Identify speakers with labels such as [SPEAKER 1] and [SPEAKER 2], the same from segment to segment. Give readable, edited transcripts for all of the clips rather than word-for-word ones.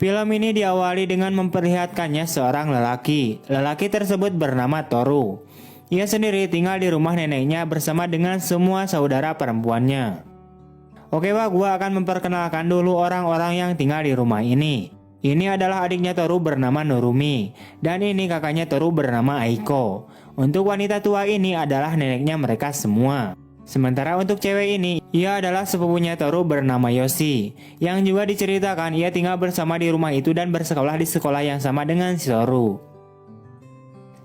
[SPEAKER 1] Film ini diawali dengan memperlihatkannya seorang lelaki. Lelaki tersebut bernama Toru. Ia sendiri tinggal di rumah neneknya bersama dengan semua saudara perempuannya. Oke gua akan memperkenalkan dulu orang-orang yang tinggal di rumah ini. Ini adalah adiknya Toru bernama Norumi, dan ini kakaknya Toru bernama Aiko. Untuk wanita tua ini adalah neneknya mereka semua. Sementara untuk cewek ini, ia adalah sepupunya Toru bernama Yoshi, yang juga diceritakan ia tinggal bersama di rumah itu dan bersekolah di sekolah yang sama dengan si Toru.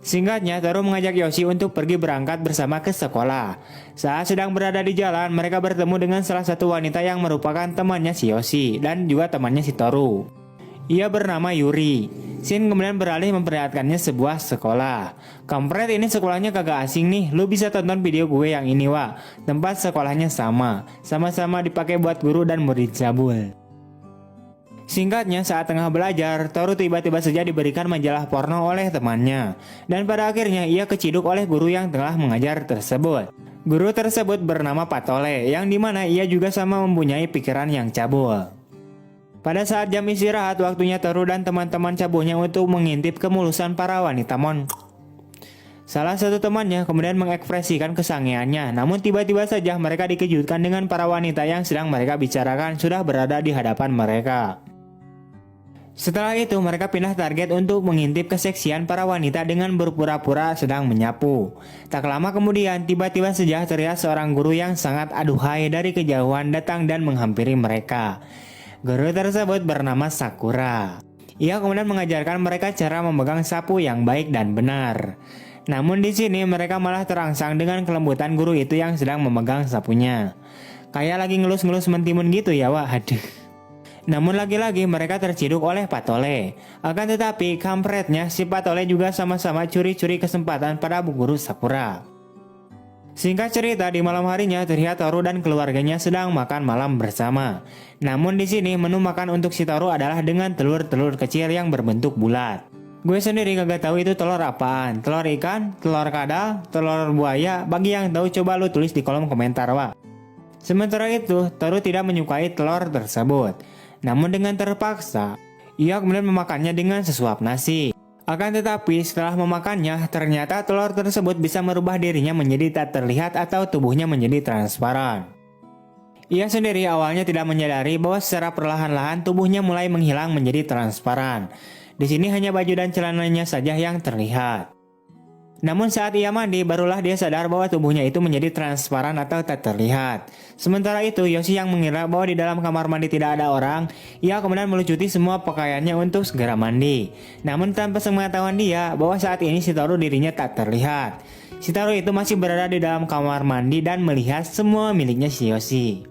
[SPEAKER 1] Singkatnya, Toru mengajak Yoshi untuk pergi berangkat bersama ke sekolah. Saat sedang berada di jalan, mereka bertemu dengan salah satu wanita yang merupakan temannya si Yoshi dan juga temannya si Toru. Ia bernama Yuri. Shin kemudian beralih memperlihatkannya sebuah sekolah. Kampret, ini sekolahnya kagak asing nih. Lu bisa tonton video gue yang ini Tempat sekolahnya sama-sama dipakai buat guru dan murid cabul. Singkatnya, saat tengah belajar, Toru tiba-tiba saja diberikan majalah porno oleh temannya. Dan pada akhirnya ia keciduk oleh guru yang telah mengajar tersebut. Guru tersebut bernama Patole, yang dimana ia juga sama mempunyai pikiran yang cabul. Pada saat jam istirahat, waktunya Toru dan teman-teman cabulnya untuk mengintip kemulusan para wanita mon. Salah satu temannya kemudian mengekspresikan kesangeannya, namun tiba-tiba saja mereka dikejutkan dengan para wanita yang sedang mereka bicarakan sudah berada di hadapan mereka. Setelah itu mereka pindah target untuk mengintip keseksian para wanita dengan berpura-pura sedang menyapu. Tak lama kemudian tiba-tiba saja terlihat seorang guru yang sangat aduhai dari kejauhan datang dan menghampiri mereka. Guru tersebut bernama Sakura. Ia kemudian mengajarkan mereka cara memegang sapu yang baik dan benar. Namun di sini mereka malah terangsang dengan kelembutan guru itu yang sedang memegang sapunya. Kayak lagi ngelus-ngelus mentimun gitu ya aduh. Namun lagi-lagi mereka terciduk oleh Patole. Akan tetapi kampretnya si Patole juga sama-sama curi-curi kesempatan pada bu guru Sakura. Singkat cerita, di malam harinya terlihat Toru dan keluarganya sedang makan malam bersama. Namun di sini menu makan untuk si Toru adalah dengan telur-telur kecil yang berbentuk bulat. Gue sendiri kagak tahu itu telur apaan. Telur ikan, telur kadal, telur buaya. Bagi yang tahu coba lu tulis di kolom komentar Sementara itu, Toru tidak menyukai telur tersebut. Namun dengan terpaksa, ia kemudian memakannya dengan sesuap nasi. Akan tetapi setelah memakannya, ternyata telur tersebut bisa merubah dirinya menjadi tak terlihat atau tubuhnya menjadi transparan. Ia sendiri awalnya tidak menyadari bahwa secara perlahan-lahan tubuhnya mulai menghilang menjadi transparan. Di sini hanya baju dan celananya saja yang terlihat. Namun saat ia mandi, barulah dia sadar bahwa tubuhnya itu menjadi transparan atau tak terlihat. Sementara itu, Yoshi yang mengira bahwa di dalam kamar mandi tidak ada orang, ia kemudian melucuti semua pakaiannya untuk segera mandi. Namun tanpa sepengetahuan dia bahwa saat ini si Toru dirinya tak terlihat. Si Toru itu masih berada di dalam kamar mandi dan melihat semua miliknya si Yoshi.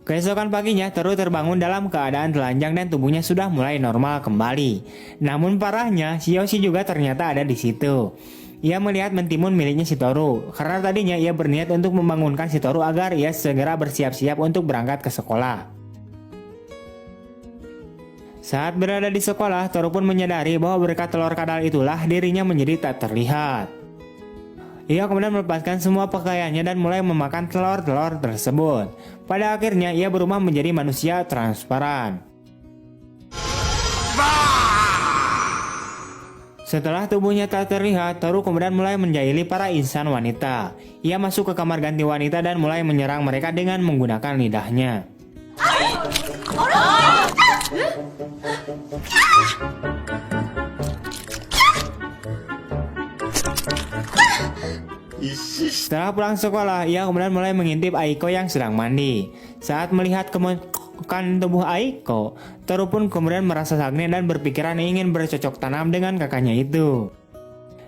[SPEAKER 1] Keesokan paginya, Toru terbangun dalam keadaan telanjang dan tubuhnya sudah mulai normal kembali. Namun parahnya, si Yoshi juga ternyata ada di situ. Ia melihat mentimun miliknya si Toru, karena tadinya ia berniat untuk membangunkan si Toru agar ia segera bersiap-siap untuk berangkat ke sekolah. Saat berada di sekolah, Toru pun menyadari bahwa berkat telur kadal itulah dirinya menjadi tak terlihat. Ia kemudian melepaskan semua pakaiannya dan mulai memakan telur-telur tersebut. Pada akhirnya ia berubah menjadi manusia transparan. Setelah tubuhnya tak terlihat, Toru kemudian mulai menjahili para insan wanita. Ia masuk ke kamar ganti wanita dan mulai menyerang mereka dengan menggunakan lidahnya. Setelah pulang sekolah, ia kemudian mulai mengintip Aiko yang sedang mandi. Saat melihat kan tubuh Aiko, Toru pun kemudian merasa sange dan berpikiran ingin bercocok tanam dengan kakaknya itu.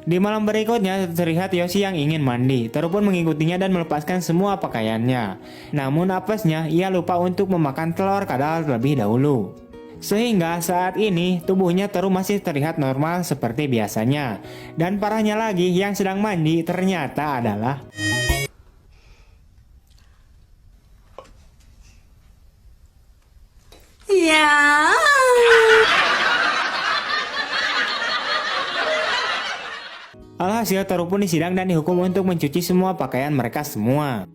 [SPEAKER 1] Di malam berikutnya terlihat Yoshi yang ingin mandi. Toru pun mengikutinya dan melepaskan semua pakaiannya. Namun apesnya ia lupa untuk memakan telur kadal terlebih dahulu. Sehingga saat ini tubuhnya Toru masih terlihat normal seperti biasanya. Dan parahnya lagi, yang sedang mandi ternyata adalah Alhasil Toru pun disidang dan dihukum untuk mencuci semua pakaian mereka semua.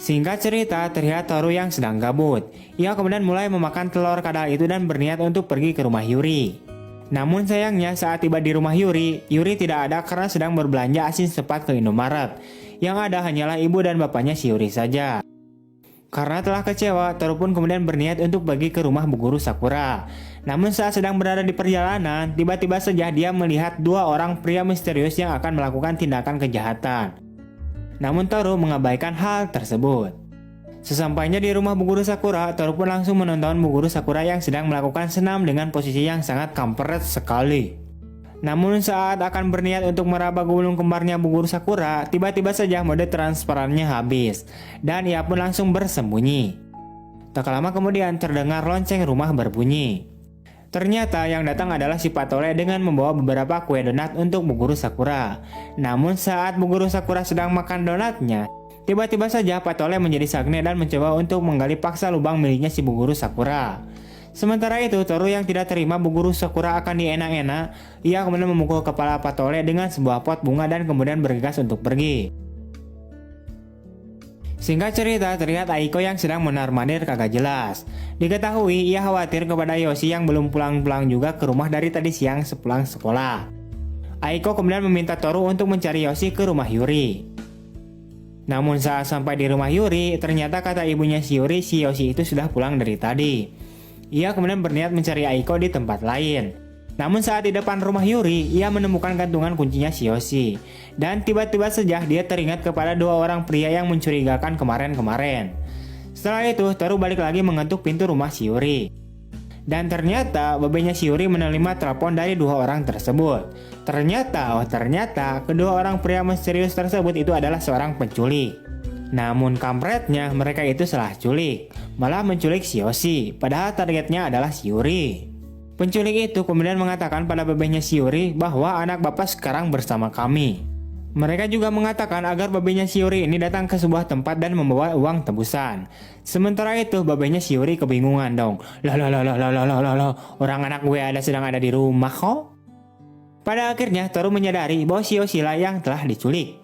[SPEAKER 1] Singkat cerita, terlihat Toru yang sedang gabut. Ia kemudian mulai memakan telur kadal itu dan berniat untuk pergi ke rumah Yuri. Namun sayangnya saat tiba di rumah Yuri, Yuri tidak ada karena sedang berbelanja asin sepat ke Indomaret. Yang ada hanyalah ibu dan bapaknya si Yuri saja. Karena telah kecewa, Toru pun kemudian berniat untuk pergi ke rumah Bu Guru Sakura. Namun saat sedang berada di perjalanan, tiba-tiba saja dia melihat dua orang pria misterius yang akan melakukan tindakan kejahatan. Namun Toru mengabaikan hal tersebut. Sesampainya di rumah Bu Guru Sakura, Toru pun langsung menonton Bu Guru Sakura yang sedang melakukan senam dengan posisi yang sangat kampret sekali. Namun saat akan berniat untuk meraba gulung kembarnya Bu Guru Sakura, tiba-tiba saja mode transparannya habis, dan ia pun langsung bersembunyi. Tak lama kemudian terdengar lonceng rumah berbunyi. Ternyata yang datang adalah si Patole dengan membawa beberapa kue donat untuk Bu Guru Sakura. Namun saat Bu Guru Sakura sedang makan donatnya, tiba-tiba saja Patole menjadi sagne dan mencoba untuk menggali paksa lubang miliknya si Bu Guru Sakura. Sementara itu, Toru yang tidak terima Bu Guru Sakura akan dienak-enak, ia kemudian memukul kepala Patole dengan sebuah pot bunga dan kemudian bergegas untuk pergi. Singkat cerita, terlihat Aiko yang sedang mondar-mandir kagak jelas. Diketahui ia khawatir kepada Yoshi yang belum pulang-pulang juga ke rumah dari tadi siang sepulang sekolah. Aiko kemudian meminta Toru untuk mencari Yoshi ke rumah Yuri. Namun saat sampai di rumah Yuri, ternyata kata ibunya si Yuri, si Yoshi itu sudah pulang dari tadi. Ia kemudian berniat mencari Aiko di tempat lain. Namun saat di depan rumah Yuri, ia menemukan gantungan kuncinya si Yoshi. Dan tiba-tiba saja dia teringat kepada dua orang pria yang mencurigakan kemarin-kemarin. Setelah itu, Toru balik lagi mengetuk pintu rumah si Yuri. Dan ternyata babenya si Yuri menerima telepon dari dua orang tersebut. Ternyata kedua orang pria misterius tersebut itu adalah seorang penculik. Namun kampretnya, mereka itu salah culik, malah menculik si Yoshi, padahal targetnya adalah si Yuri. Penculik itu kemudian mengatakan pada babenya si Yuri bahwa anak bapak sekarang bersama kami. Mereka juga mengatakan agar babenya si Yuri ini datang ke sebuah tempat dan membawa uang tebusan. Sementara itu babenya si Yuri kebingungan dong. Lah, orang anak gue sedang ada di rumah kok. Pada akhirnya Toru menyadari bahwa si Yoshi lah yang telah diculik.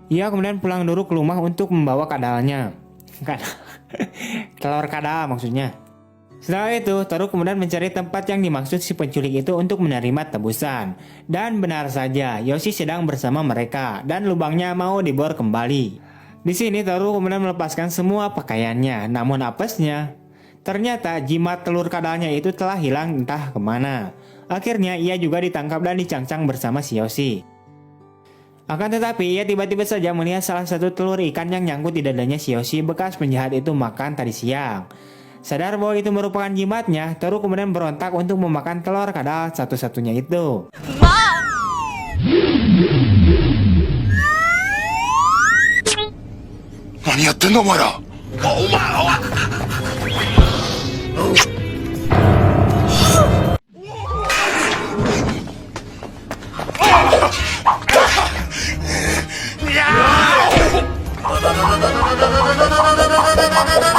[SPEAKER 1] Ia kemudian pulang dulu ke rumah untuk membawa kadalnya. Telur kadal maksudnya. Setelah itu, Toru kemudian mencari tempat yang dimaksud si penculik itu untuk menerima tebusan. Dan benar saja, Yoshi sedang bersama mereka dan lubangnya mau dibor kembali. Di sini Toru kemudian melepaskan semua pakaiannya, namun apesnya, ternyata jimat telur kadalnya itu telah hilang entah kemana. Akhirnya ia juga ditangkap dan dicangcang bersama si Yoshi. Akan tetapi, ia tiba-tiba saja melihat salah satu telur ikan yang nyangkut di dadanya si Yoshi bekas penjahat itu makan tadi siang. Sadar bahwa itu merupakan jimatnya, Toru kemudian berontak untuk memakan telur kadal satu-satunya itu.
[SPEAKER 2] Apa yang kamu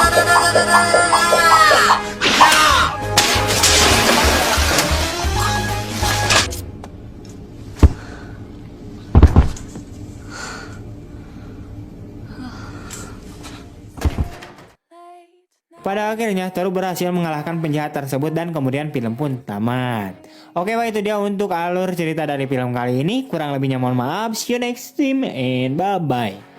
[SPEAKER 1] Pada akhirnya Toru berhasil mengalahkan penjahat tersebut dan kemudian film pun tamat. Oke, itu dia untuk alur cerita dari film kali ini. Kurang lebihnya mohon maaf. See you next time and bye-bye.